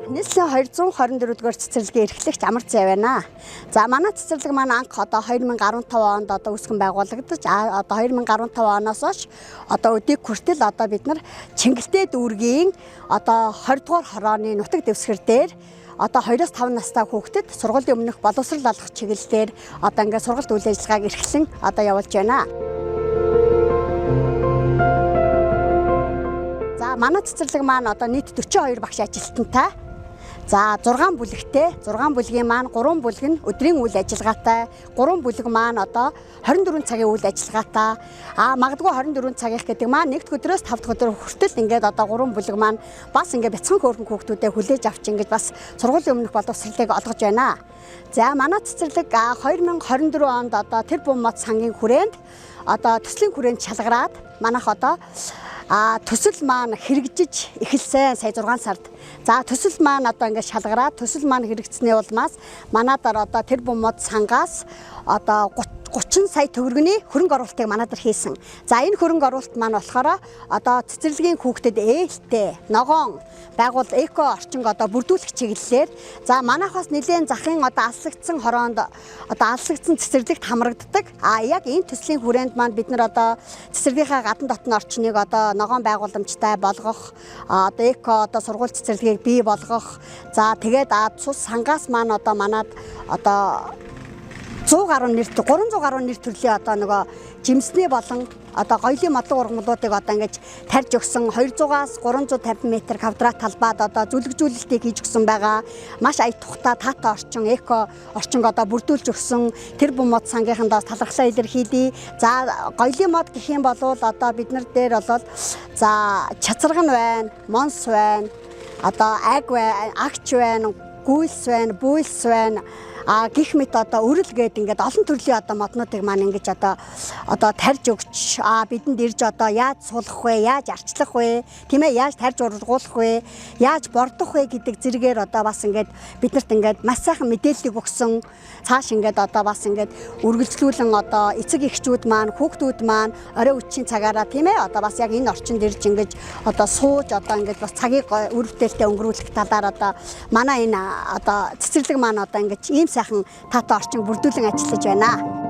Нийслэлийн 224-р цэцэрлэгийн эрхлэгч Амар Зай байна. За манай цэцэрлэг маань анх одоо 2015 онд одоо үүсгэн байгуулагдаж одоо 2015 оноос хойш одоо өдийг хүртэл одоо бид нар Чингэлтэй дүүргийн одоо 20 дугаар хорооны нутаг дэвсгэр дээр одоо 2-5 настай хүүхдэд сургуулийн өмнөх боловсрол олгох чиглэлээр одоо ингээд сургалт үйл ажиллагааг эрхлэн одоо явуулж байна. За манай цэцэрлэг маань одоо нийт 42 багш ажилтнтай. За 6 бүлэгтэй, 6 бүлгийн маань 3 бүлэг нь өдрийн үйл ажиллагаатай, 3 бүлэг маань одоо 24 цагийн үйл ажиллагаатай. Магадгүй 24 цагийнх гэдэг маань 1-р өдрөөс 5-р өдөр хүртэл ингээд одоо 3 бүлэг маань бас ингээд бяцхан хөөрхөн хүүхдүүдэд хүлээж авч ингээд бас сургуулийн өмнөх боловсролыг олгож байна. За манай цэцэрлэг 2024 онд одоо тэр буммат сангийн хүрээнд одоо төслийн хүрээнд шалгараад манайх одоо төсөл маань хэрэгжиж эхэлсэн сая 6 сард. За төсөл маань одоо ингээд шалгараад төсөл маань хэрэгжсэний улмаас манайдаар одоо тэр буммод сангаас одоо 30 сая төгрөгийн хөрөнгө оруулалтыг манайдар хийсэн. За энэ хөрөнгө оруулалт маань болохоор одоо цэцэрлэгийн хүүхдэд ээлтэй, ногоон байгуул эко орчинг одоо бүрдүүлэх чиглэлээр за манайхаас нэлээд захын одоо алслагдсан хороонд одоо алслагдсан цэцэрлэгт хамрагддаг. Яг энэ төслийн хүрээнд маань бид нар одоо цэцэрлэгийнхаа гадна дотны орчныг одоо ногоон байгууламжтай болгох, одоо эко одоо сургууль цэцэрлэгийг бий болгох. За тэгээд цус сангаас маань одоо манад одоо 100 гаруй нэр 300 гаруй нэр төрлийн одоо нөгөө жимсний болон одоо гоёлын модлог ургамлуудыг одоо ингэж тарьж өгсөн 200-аас 350 м квадрат талбайд одоо зүлэгжүүлэлтийг хийж өгсөн байгаа. Маш ая тухтай таатай орчин, эко орчинг одоо бүрдүүлж өгсөн. Тэр буммод сангийнхандаас талархлаа илэрхийлье. За гоёлын мод гэх юм бол одоо бид нар дээр бол за чацарган байна, монс байна, одоо аг байна, агч байна, гүйлс байна, буйлс байна. Гих мэт одоо өрөл гээд ингээд олон төрлийн одоо моднуудыг маань ингэж одоо тарьж өгч бидэнд ирж одоо яаж суулгах вэ, яаж арчлах вэ, тийм ээ, яаж тарьж ургуулах вэ, яаж бордох вэ гэдэг зэрэгээр одоо бас ингээд биднэрт ингээд маш сайхан мэдээллийг өгсөн. Цааш ингээд одоо бас ингээд үргэлжлүүлэн одоо эцэг эхчүүд маань, хүүхдүүд маань орой үеийн цагаараа тийм ээ одоо бас яг энэ орчинд ирж ингэж одоо сууж одоо ингээд бас цагийг үр бүтээлтэй өнгөрүүлэх талаар одоо манай энэ одоо цэцэрлэг маань одоо ингэж ийм сайхан таатай орчин бүрдүүлэн ажиллаж байна.